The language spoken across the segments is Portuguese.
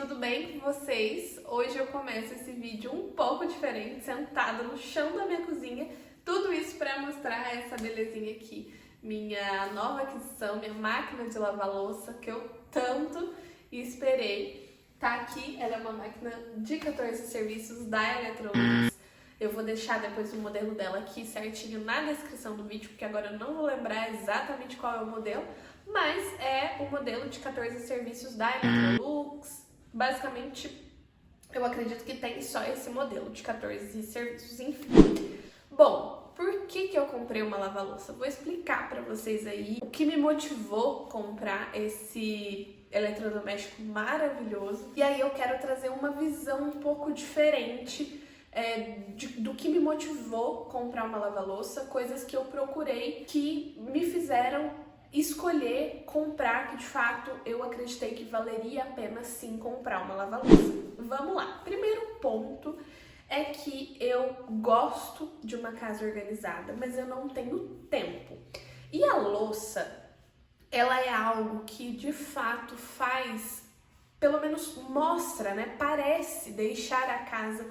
tudo bem com vocês? Hoje eu começo esse vídeo um pouco diferente, sentada no chão da minha cozinha. Tudo isso para mostrar essa belezinha aqui, minha nova aquisição, minha máquina de lavar louça, que eu tanto esperei. Tá aqui, ela é uma máquina de 14 serviços da Electrolux. Eu vou deixar depois o modelo dela aqui certinho na descrição do vídeo, porque agora eu não vou lembrar exatamente qual é o modelo, mas é o modelo de 14 serviços da Electrolux. Basicamente, eu acredito que tem só esse modelo de 14 serviços, enfim. Bom, por que eu comprei uma lava-louça? Vou explicar pra vocês aí o que me motivou a comprar esse eletrodoméstico maravilhoso. E aí eu quero trazer uma visão um pouco diferente do que me motivou a comprar uma lava-louça, coisas que eu procurei que me fizeram escolher comprar, que de fato eu acreditei que valeria a pena sim comprar uma lava-louça. Vamos lá. Primeiro ponto é que eu gosto de uma casa organizada, mas eu não tenho tempo. E a louça, ela é algo que de fato faz, pelo menos mostra, né? Parece deixar a casa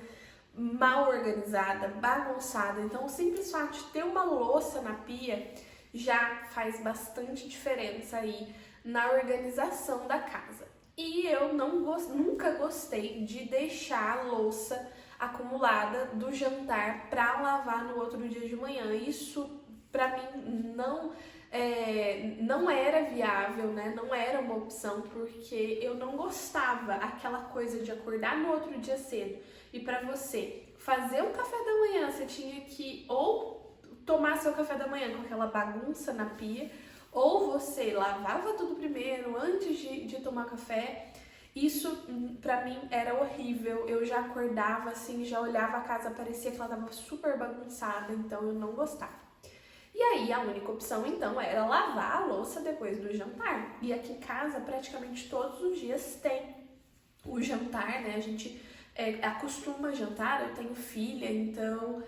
mal organizada, bagunçada. Então o simples fato de ter uma louça na pia já faz bastante diferença aí na organização da casa. E eu nunca gostei de deixar a louça acumulada do jantar para lavar no outro dia de manhã. Isso para mim não era viável, né? Não era uma opção, porque eu não gostava aquela coisa de acordar no outro dia cedo e para você fazer o café da manhã, você tinha que ou tomar seu café da manhã com aquela bagunça na pia, ou você lavava tudo primeiro antes de tomar café. Isso pra mim era horrível. Eu já acordava assim, já olhava a casa, parecia que ela tava super bagunçada, então eu não gostava. E aí a única opção então era lavar a louça depois do jantar. E aqui em casa praticamente todos os dias tem o jantar, né? A gente acostuma jantar, eu tenho filha, então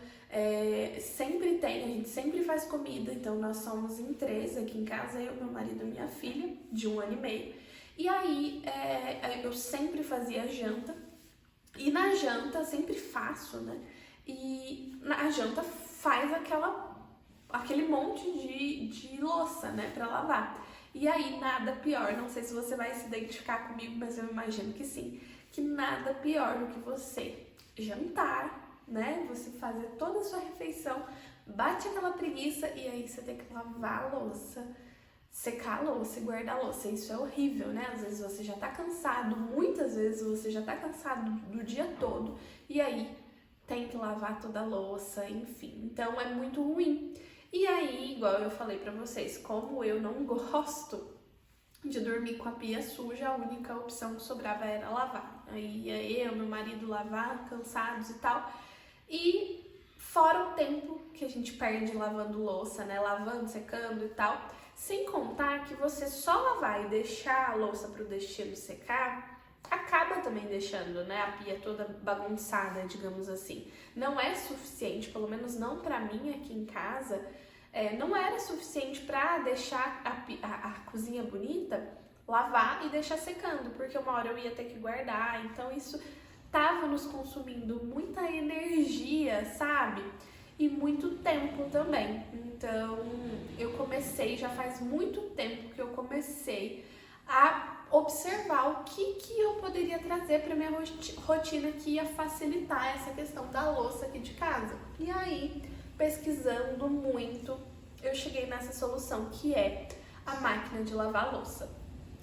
sempre tem, a gente sempre faz comida. Então nós somos em 3 aqui em casa, eu, meu marido e minha filha, de 1 ano e meio. E aí eu sempre fazia janta, e na janta sempre faço, né? E na janta faz aquele monte de louça, né, pra lavar. E aí nada pior, não sei se você vai se identificar comigo, mas eu imagino que sim, que nada pior do que você jantar, né, você fazer toda a sua refeição, bate aquela preguiça e aí você tem que lavar a louça, secar a louça e guardar a louça. Isso é horrível, né? Às vezes você já tá cansado, muitas vezes você já tá cansado do dia todo e aí tem que lavar toda a louça, enfim. Então é muito ruim. E aí, igual eu falei pra vocês, como eu não gosto de dormir com a pia suja, a única opção que sobrava era lavar. Aí ia eu, meu marido lavar, cansados e tal. E fora o tempo que a gente perde lavando louça, né? Lavando, secando e tal. Sem contar que você só lavar e deixar a louça pro destino secar, acaba também deixando, né, a pia toda bagunçada, digamos assim. Não é suficiente, pelo menos não pra mim aqui em casa, não era suficiente pra deixar a cozinha bonita, lavar e deixar secando, porque uma hora eu ia ter que guardar. Então isso tava nos consumindo muita energia, sabe? E muito tempo também. Então eu comecei, já faz muito tempo que eu comecei a observar o que eu poderia trazer para minha rotina que ia facilitar essa questão da louça aqui de casa. E aí, pesquisando muito, eu cheguei nessa solução, que é a máquina de lavar louça.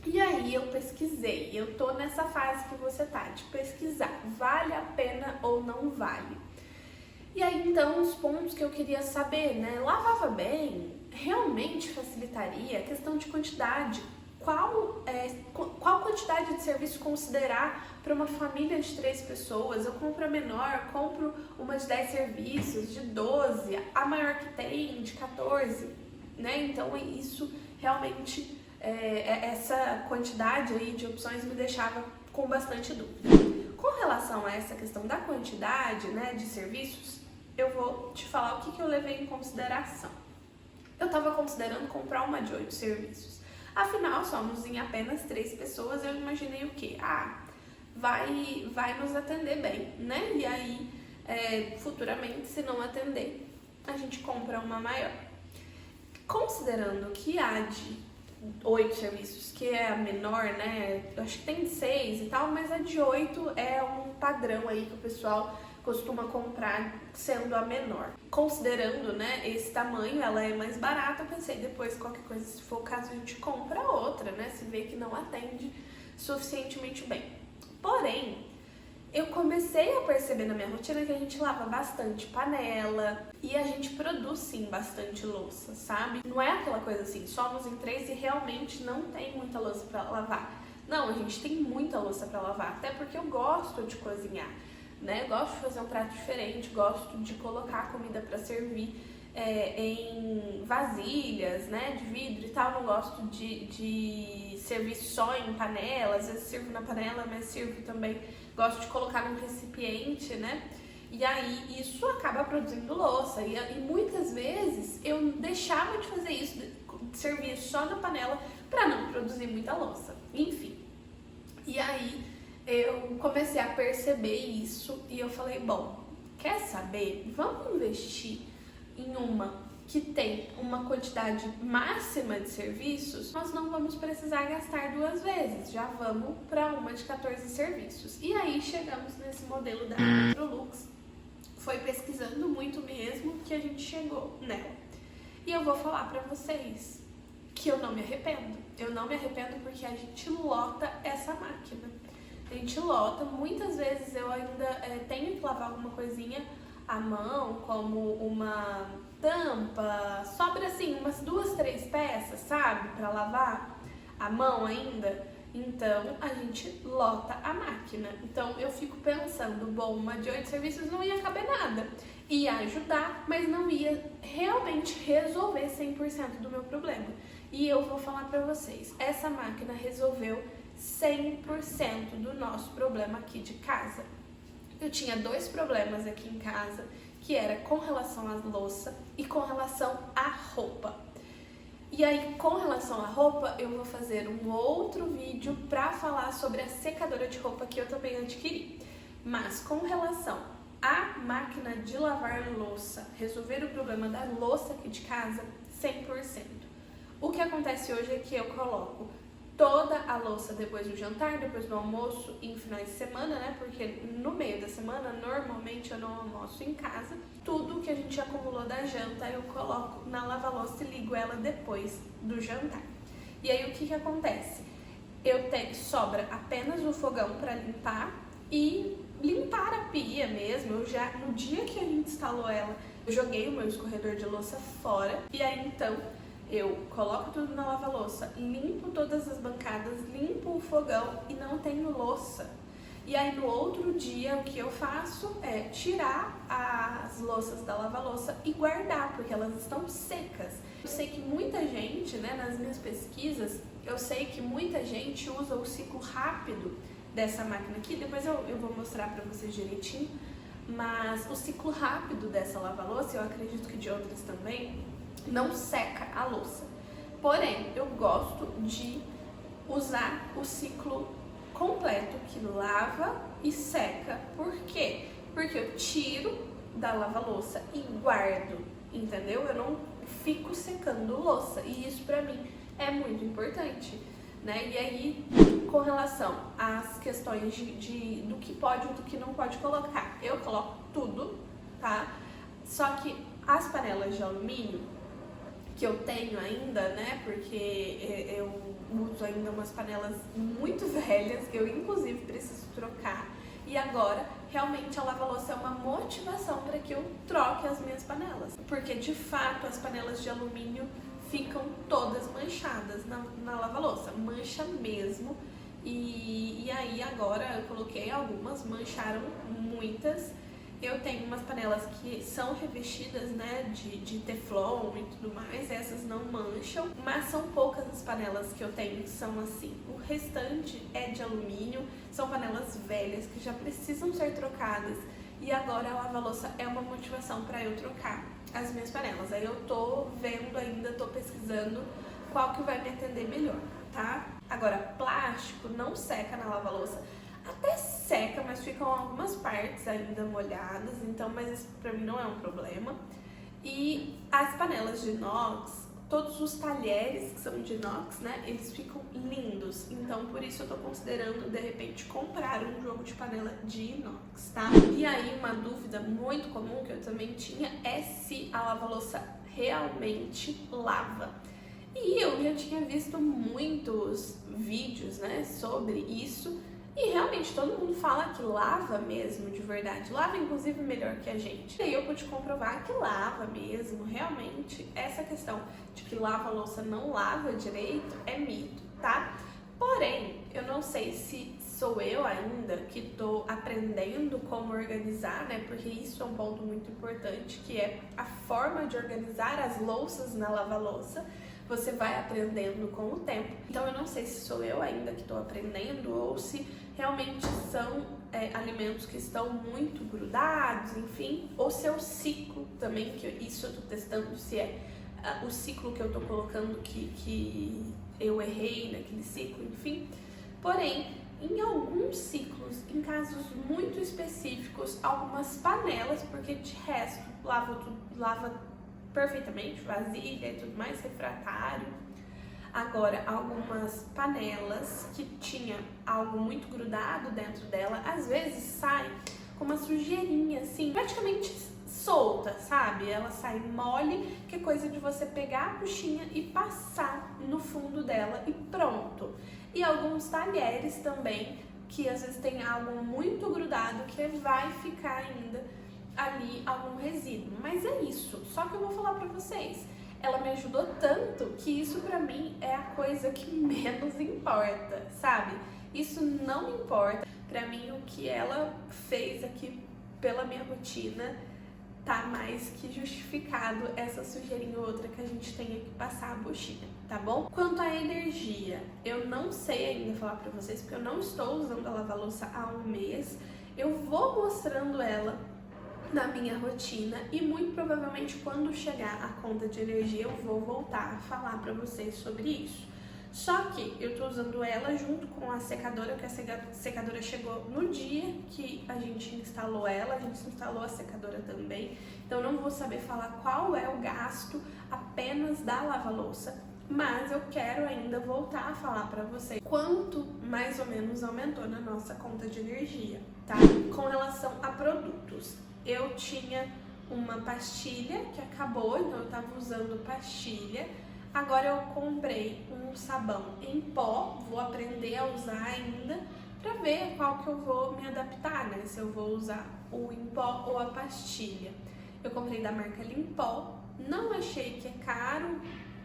E aí eu pesquisei, eu tô nessa fase que você tá, de pesquisar, vale a pena ou não vale. E aí então os pontos que eu queria saber, né, lavava bem, realmente facilitaria, a questão de quantidade, qual quantidade de serviço considerar para uma família de 3 pessoas? Eu compro a menor, compro uma de 10 serviços, de 12, a maior que tem, de 14, né? Então isso realmente, essa quantidade aí de opções me deixava com bastante dúvida. Com relação a essa questão da quantidade, né, de serviços, eu vou te falar o que eu levei em consideração. Eu estava considerando comprar uma de 8 serviços. Afinal, somos em apenas 3 pessoas, eu imaginei o quê? vai nos atender bem, né? E aí, futuramente, se não atender, a gente compra uma maior. Considerando que há de 8 serviços, que é a menor, né? Eu acho que tem 6 e tal, mas a de 8 é um padrão aí que o pessoal costuma comprar sendo a menor. Considerando, né, esse tamanho, ela é mais barata, eu pensei, depois qualquer coisa, se for o caso, a gente compra outra, né? Se vê que não atende suficientemente bem. Porém, eu comecei a perceber na minha rotina que a gente lava bastante panela e a gente produz sim bastante louça, sabe? Não é aquela coisa assim, somos em 3 e realmente não tem muita louça pra lavar. Não, a gente tem muita louça pra lavar, até porque eu gosto de cozinhar, né? Gosto de fazer um prato diferente, gosto de colocar a comida pra servir em vasilhas, né, de vidro e tal. Não gosto de servir só em panela, às vezes sirvo na panela, mas sirvo também, gosto de colocar num recipiente, né, e aí isso acaba produzindo louça, e muitas vezes eu deixava de fazer isso, de servir só na panela para não produzir muita louça, enfim. E aí eu comecei a perceber isso e eu falei, bom, quer saber, vamos investir em uma que tem uma quantidade máxima de serviços, nós não vamos precisar gastar 2 vezes, já vamos para uma de 14 serviços. E aí chegamos nesse modelo da Electrolux, foi pesquisando muito mesmo que a gente chegou nela. E eu vou falar para vocês que eu não me arrependo. Eu não me arrependo porque a gente lota essa máquina. A gente lota, muitas vezes eu ainda tenho que lavar alguma coisinha à mão, como uma tampa, sobra assim umas 2, 3 peças, sabe, para lavar à mão ainda. Então a gente lota a máquina. Então eu fico pensando, bom, uma de 8 serviços não ia caber nada, ia ajudar, mas não ia realmente resolver 100% do meu problema. E eu vou falar para vocês, essa máquina resolveu 100% do nosso problema aqui de casa. Eu tinha 2 problemas aqui em casa, que era com relação à louça e com relação à roupa. E aí, com relação à roupa, eu vou fazer um outro vídeo para falar sobre a secadora de roupa que eu também adquiri. Mas com relação à máquina de lavar louça, resolver o problema da louça aqui de casa, 100%. O que acontece hoje é que eu coloco toda a louça depois do jantar, depois do almoço e em finais de semana, né? Porque no meio da semana, normalmente eu não almoço em casa. Tudo que a gente acumulou da janta, eu coloco na lava-louça e ligo ela depois do jantar. E aí, o que acontece? Sobra apenas o fogão para limpar e limpar a pia mesmo. No dia que a gente instalou ela, eu joguei o meu escorredor de louça fora. E aí, então, eu coloco tudo na lava-louça, limpo todas as bancadas, limpo o fogão e não tenho louça. E aí no outro dia o que eu faço é tirar as louças da lava-louça e guardar, porque elas estão secas. Eu sei que muita gente, né, nas minhas pesquisas, eu sei que muita gente usa o ciclo rápido dessa máquina aqui, depois eu vou mostrar pra vocês direitinho, mas o ciclo rápido dessa lava-louça, eu acredito que de outras também, não seca a louça. Porém, eu gosto de usar o ciclo completo, que lava e seca. Por quê? Porque eu tiro da lava-louça e guardo, entendeu? Eu não fico secando louça, e isso pra mim é muito importante, né? E aí, com relação às questões do que pode e do que não pode colocar, eu coloco tudo, tá? Só que as panelas de alumínio que eu tenho ainda, né, porque eu uso ainda umas panelas muito velhas, que eu inclusive preciso trocar, e agora realmente a lava-louça é uma motivação para que eu troque as minhas panelas, porque de fato as panelas de alumínio ficam todas manchadas na lava-louça, mancha mesmo, e aí agora eu coloquei algumas, mancharam muitas. Eu tenho umas panelas que são revestidas, né, de teflon e tudo mais, essas não mancham, mas são poucas as panelas que eu tenho que são assim. O restante é de alumínio, são panelas velhas que já precisam ser trocadas, e agora a lava-louça é uma motivação para eu trocar as minhas panelas. Aí eu tô vendo ainda, tô pesquisando qual que vai me atender melhor, tá? Agora, plástico não seca na lava-louça. Até seca, mas ficam algumas partes ainda molhadas, então, mas isso pra mim não é um problema. E as panelas de inox, todos os talheres que são de inox, né, eles ficam lindos. Então, por isso eu tô considerando, de repente, comprar um jogo de panela de inox, tá? E aí, uma dúvida muito comum que eu também tinha é se a lava-louça realmente lava. E eu já tinha visto muitos vídeos, né, sobre isso. E realmente todo mundo fala que lava mesmo, de verdade. Lava inclusive melhor que a gente. E aí eu pude comprovar que lava mesmo. Realmente, essa questão de que lava a louça não lava direito é mito, tá? Porém, eu não sei se sou eu ainda que tô aprendendo como organizar, né? Porque isso é um ponto muito importante, que é a forma de organizar as louças na lava-louça. Você vai aprendendo com o tempo. Então eu não sei se sou eu ainda que estou aprendendo ou se realmente são alimentos que estão muito grudados, enfim, ou se é o ciclo também, que isso eu estou testando, se é o ciclo que eu estou colocando que eu errei naquele ciclo, enfim. Porém, em alguns ciclos, em casos muito específicos, algumas panelas, porque de resto lava perfeitamente, vasilha e tudo mais, refratário. Agora, algumas panelas que tinha algo muito grudado dentro dela, às vezes sai com uma sujeirinha assim, praticamente solta, sabe? Ela sai mole, que é coisa de você pegar a buchinha e passar no fundo dela e pronto. E alguns talheres também, que às vezes tem algo muito grudado que vai ficar ainda ali algum resíduo, mas é isso. Só que eu vou falar pra vocês, ela me ajudou tanto que isso pra mim é a coisa que menos importa, sabe? Isso não importa. Pra mim, o que ela fez aqui pela minha rotina tá mais que justificado essa sujeirinha ou outra que a gente tenha que passar a buchinha, tá bom? Quanto à energia, eu não sei ainda falar pra vocês, porque eu não estou usando a lava-louça há um mês. Eu vou mostrando ela na minha rotina e muito provavelmente quando chegar a conta de energia eu vou voltar a falar pra vocês sobre isso. Só que eu tô usando ela junto com a secadora, que a secadora chegou no dia que a gente instalou ela, a gente instalou a secadora também, então não vou saber falar qual é o gasto apenas da lava-louça, mas eu quero ainda voltar a falar pra vocês quanto mais ou menos aumentou na nossa conta de energia, tá? Com relação a produtos, eu tinha uma pastilha que acabou, então eu tava usando pastilha. Agora eu comprei um sabão em pó, vou aprender a usar ainda pra ver qual que eu vou me adaptar, né? Se eu vou usar o em pó ou a pastilha. Eu comprei da marca Limpol, não achei que é caro,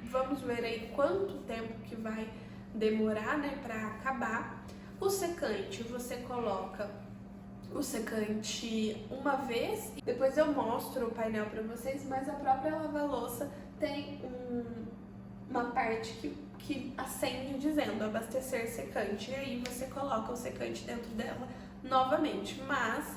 vamos ver aí quanto tempo que vai demorar, né, pra acabar. O secante, você coloca o secante uma vez, depois eu mostro o painel pra vocês, mas a própria lava-louça tem uma parte que acende dizendo abastecer secante, e aí você coloca o secante dentro dela novamente, mas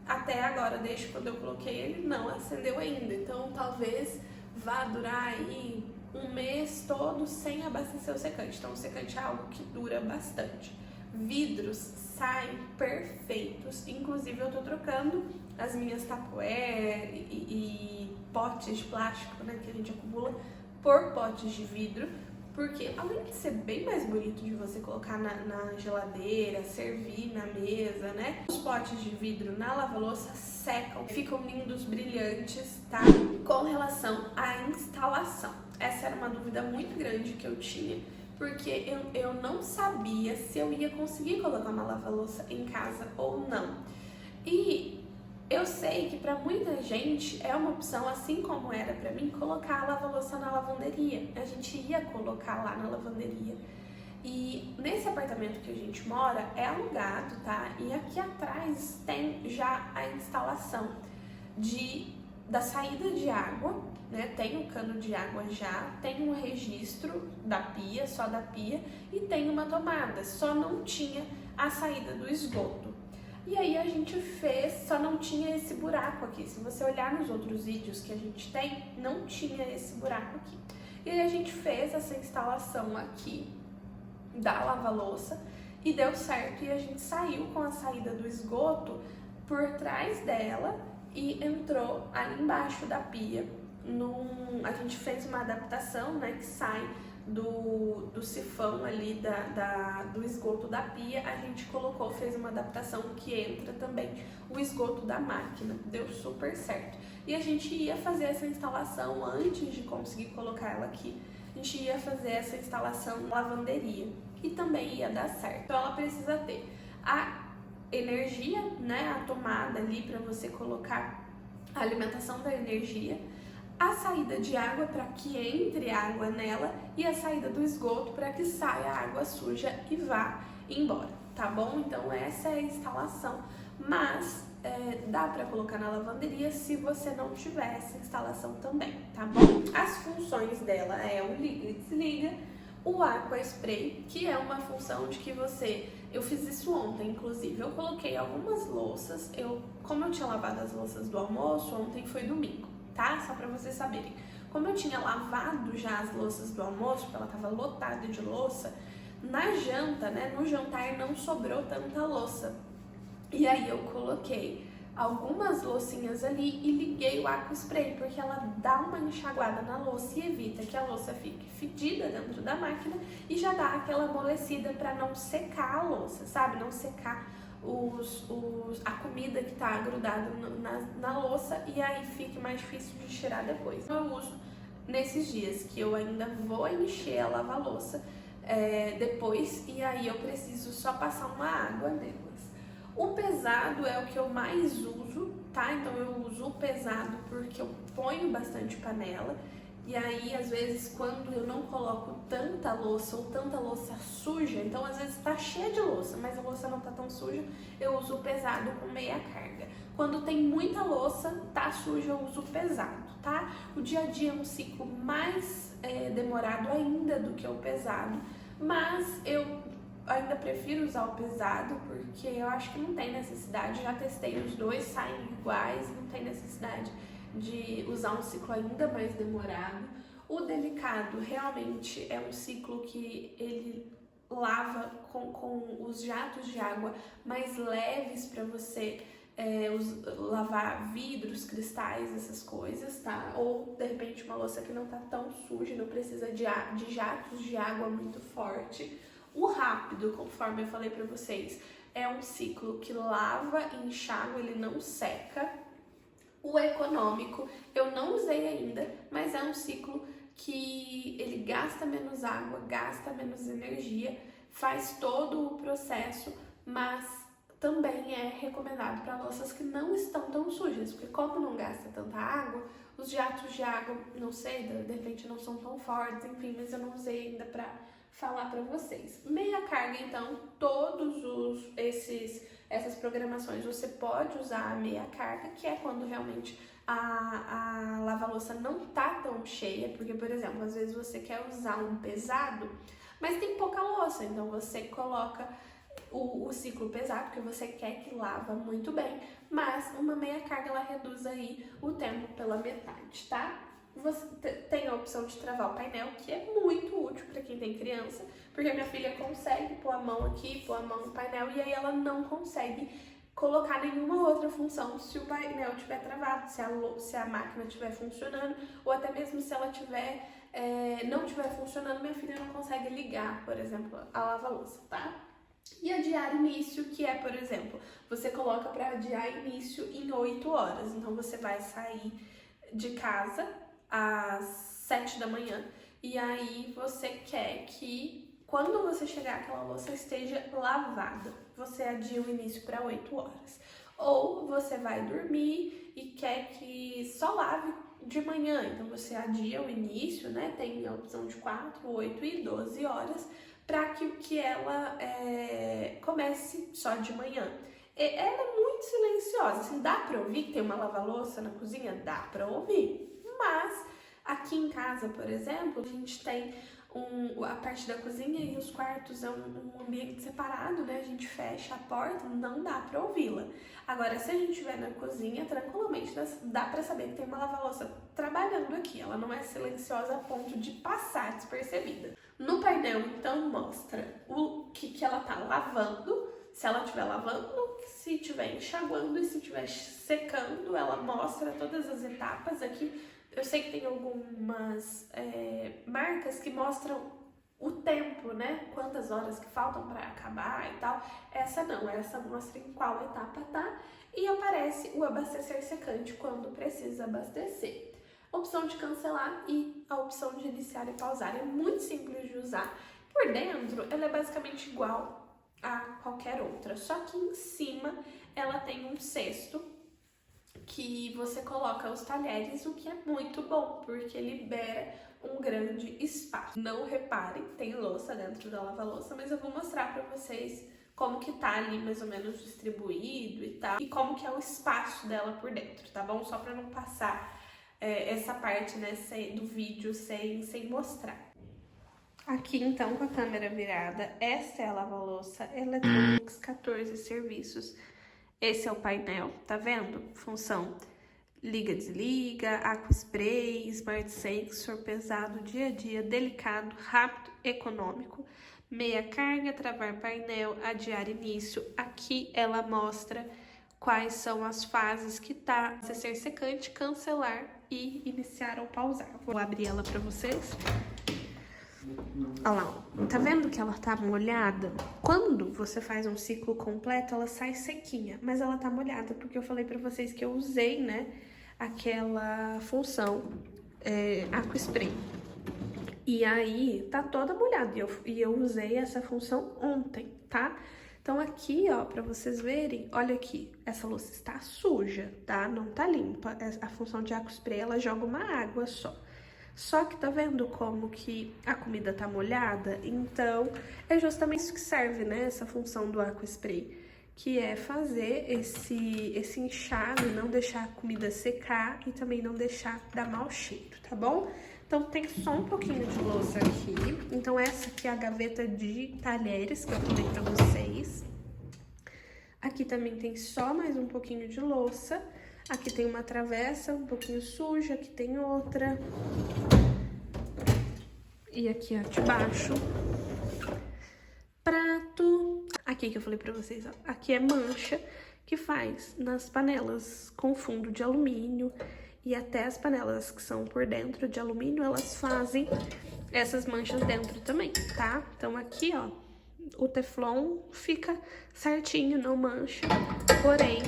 até agora, desde quando eu coloquei ele, não acendeu ainda, então talvez vá durar aí um mês todo sem abastecer o secante, então o secante é algo que dura bastante. Vidros saem perfeitos, inclusive eu tô trocando as minhas Tupperware e potes de plástico, né, que a gente acumula, por potes de vidro, porque além de ser bem mais bonito de você colocar na geladeira, servir na mesa, né? Os potes de vidro na lava-louça secam, ficam lindos, brilhantes, tá? Com relação à instalação, essa era uma dúvida muito grande que eu tinha, porque eu não sabia se eu ia conseguir colocar uma lava-louça em casa ou não. E eu sei que para muita gente é uma opção, assim como era para mim, colocar a lava-louça na lavanderia. A gente ia colocar lá na lavanderia. E nesse apartamento que a gente mora é alugado, tá? E aqui atrás tem já a instalação da saída de água, né? Tem um cano de água já, tem um registro da pia, só da pia, e tem uma tomada, só não tinha a saída do esgoto. E aí a gente fez, só não tinha esse buraco aqui. Se você olhar nos outros vídeos que a gente tem, não tinha esse buraco aqui. E aí a gente fez essa instalação aqui da lava-louça e deu certo. E a gente saiu com a saída do esgoto por trás dela e entrou ali embaixo da pia. A gente fez uma adaptação, né, que sai do sifão ali do esgoto da pia, a gente fez uma adaptação que entra também o esgoto da máquina, deu super certo. E a gente ia fazer essa instalação antes de conseguir colocar ela aqui, a gente ia fazer essa instalação na lavanderia e também ia dar certo. Então ela precisa ter a energia, né, a tomada ali para você colocar a alimentação da energia, a saída de água para que entre água nela e a saída do esgoto para que saia a água suja e vá embora, tá bom? Então essa é a instalação, mas dá para colocar na lavanderia se você não tiver essa instalação também, tá bom? As funções dela é o liga e desliga, o Aqua Spray, que é uma função de que eu fiz isso ontem, inclusive, eu coloquei algumas louças, como eu tinha lavado as louças do almoço, ontem foi domingo, tá? Só pra vocês saberem. Como eu tinha lavado já as louças do almoço, porque ela tava lotada de louça, na janta, né, no jantar não sobrou tanta louça. E aí eu coloquei algumas loucinhas ali e liguei o Aqua Spray, porque ela dá uma enxaguada na louça e evita que a louça fique fedida dentro da máquina e já dá aquela amolecida para não secar a louça, sabe? Não secar a comida que tá grudada na louça e aí fique mais difícil de tirar depois. Eu uso nesses dias que eu ainda vou encher a lava-louça depois e aí eu preciso só passar uma água nelas. O pesado é o que eu mais uso, tá? Então eu uso o pesado porque eu ponho bastante panela e aí às vezes quando eu não coloco tanta louça ou tanta louça suja, então às vezes tá cheia de louça, mas a louça não tá tão suja, eu uso o pesado com meia carga. Quando tem muita louça, tá suja, eu uso o pesado, tá? O dia a dia é um ciclo mais demorado ainda do que o pesado, mas eu ainda prefiro usar o pesado porque eu acho que não tem necessidade, já testei os dois, saem iguais, não tem necessidade de usar um ciclo ainda mais demorado. O delicado realmente é um ciclo que ele lava com os jatos de água mais leves para você lavar vidros, cristais, essas coisas, tá? Ou de repente uma louça que não tá tão suja, não precisa de jatos de água muito forte. O rápido, conforme eu falei pra vocês, é um ciclo que lava e enxágua, ele não seca. O econômico eu não usei ainda, mas é um ciclo que ele gasta menos água, gasta menos energia, faz todo o processo, mas também é recomendado para louças que não estão tão sujas, porque como não gasta tanta água, os jatos de água, não sei, de repente não são tão fortes, enfim, mas eu não usei ainda para falar para vocês. Meia carga, então, essas programações você pode usar a meia carga, que é quando realmente a lava-louça não tá tão cheia, porque, por exemplo, às vezes você quer usar um pesado, mas tem pouca louça, então você coloca o ciclo pesado, porque você quer que lava muito bem, mas uma meia carga ela reduz aí o tempo pela metade, tá? Você tem a opção de travar o painel, que é muito útil para quem tem criança, porque a minha filha consegue pôr a mão aqui, pôr a mão no painel, e aí ela não consegue colocar nenhuma outra função se o painel estiver travado, se a máquina estiver funcionando, ou até mesmo se ela não estiver funcionando, minha filha não consegue ligar, por exemplo, a lava-louça, tá? E adiar início, que é, por exemplo, você coloca para adiar início em 8 horas, então você vai sair de casa às 7 da manhã e aí você quer que quando você chegar aquela louça esteja lavada, você adia o início para 8 horas. Ou você vai dormir e quer que só lave de manhã, então você adia o início, né? Tem a opção de 4, 8 e 12 horas para que ela comece só de manhã. Ela é muito silenciosa, assim, dá para ouvir que tem uma lava-louça na cozinha? Dá para ouvir, mas aqui em casa, por exemplo, a gente tem a parte da cozinha e os quartos é um ambiente separado, né? A gente fecha a porta, não dá pra ouvi-la. Agora, se a gente estiver na cozinha, tranquilamente dá pra saber que tem uma lava-louça trabalhando aqui. Ela não é silenciosa a ponto de passar despercebida. No painel, então, mostra o que ela tá lavando, se ela estiver lavando, se estiver enxaguando e se estiver secando, ela mostra todas as etapas aqui. Eu sei que tem algumas marcas que mostram o tempo, né? Quantas horas que faltam para acabar e tal. Essa não, essa mostra em qual etapa tá e aparece o abastecer secante quando precisa abastecer. Opção de cancelar e a opção de iniciar e pausar. É muito simples de usar. Por dentro, ela é basicamente igual a qualquer outra, só que em cima ela tem um cesto que você coloca os talheres, o que é muito bom, porque libera um grande espaço. Não reparem, tem louça dentro da lava-louça, mas eu vou mostrar pra vocês como que tá ali mais ou menos distribuído e tal, e como que é o espaço dela por dentro, tá bom? Só pra não passar essa parte, né, do vídeo sem mostrar. Aqui então, com a câmera virada, essa é a lava-louça Electrolux 14 serviços. Esse é o painel, tá vendo? Função liga, desliga, aqua spray, smart sensor, pesado, dia a dia, delicado, rápido, econômico, meia carga, travar painel, adiar início. Aqui ela mostra quais são as fases que tá, ser secante, cancelar e iniciar ou pausar. Vou abrir ela pra vocês. Olha lá, tá vendo que ela tá molhada? Quando você faz um ciclo completo, ela sai sequinha, mas ela tá molhada porque eu falei pra vocês que eu usei, né, aquela função aqua spray. E aí, tá toda molhada e eu usei essa função ontem, tá? Então aqui, ó, pra vocês verem, olha aqui, essa louça está suja, tá? Não tá limpa. A função de aqua spray, ela joga uma água só. Só que tá vendo como que a comida tá molhada? Então, é justamente isso que serve, né? Essa função do aqua spray, que é fazer esse enxágue, não deixar a comida secar e também não deixar dar mau cheiro, tá bom? Então, tem só um pouquinho de louça aqui. Então, essa aqui é a gaveta de talheres que eu falei pra vocês. Aqui também tem só mais um pouquinho de louça. Aqui tem uma travessa um pouquinho suja, aqui tem outra. E aqui, ó, de baixo. Prato. Aqui que eu falei pra vocês, ó. Aqui é mancha que faz nas panelas com fundo de alumínio. E até as panelas que são por dentro de alumínio, elas fazem essas manchas dentro também, tá? Então aqui, ó, o teflon fica certinho, não mancha. Porém,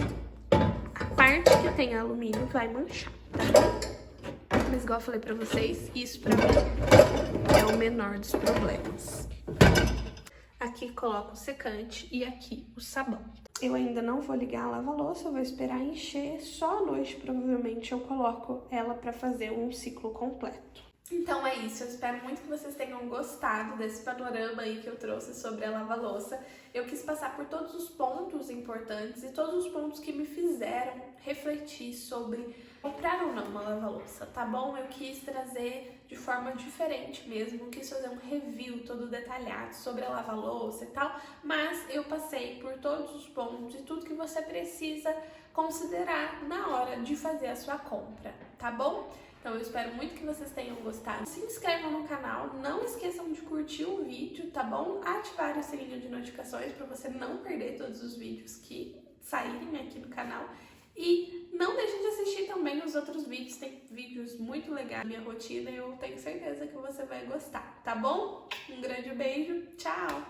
a parte que tem alumínio vai manchar, tá bom? Mas igual eu falei pra vocês, isso pra mim é o menor dos problemas. Aqui coloco o secante e aqui o sabão. Eu ainda não vou ligar a lava-louça, eu vou esperar encher. Só à noite, provavelmente, eu coloco ela pra fazer um ciclo completo. Então é isso, eu espero muito que vocês tenham gostado desse panorama aí que eu trouxe sobre a lava-louça. Eu quis passar por todos os pontos importantes e todos os pontos que me fizeram refletir sobre comprar ou não uma lava-louça, tá bom? Eu quis trazer de forma diferente mesmo, quis fazer um review todo detalhado sobre a lava-louça e tal, mas eu passei por todos os pontos e tudo que você precisa considerar na hora de fazer a sua compra, tá bom? Então eu espero muito que vocês tenham gostado. Se inscrevam no canal, não esqueçam de curtir o vídeo, tá bom? Ativar o sininho de notificações para você não perder todos os vídeos que saírem aqui no canal. E não deixem de assistir também os outros vídeos, tem vídeos muito legais na minha rotina e eu tenho certeza que você vai gostar, tá bom? Um grande beijo, tchau!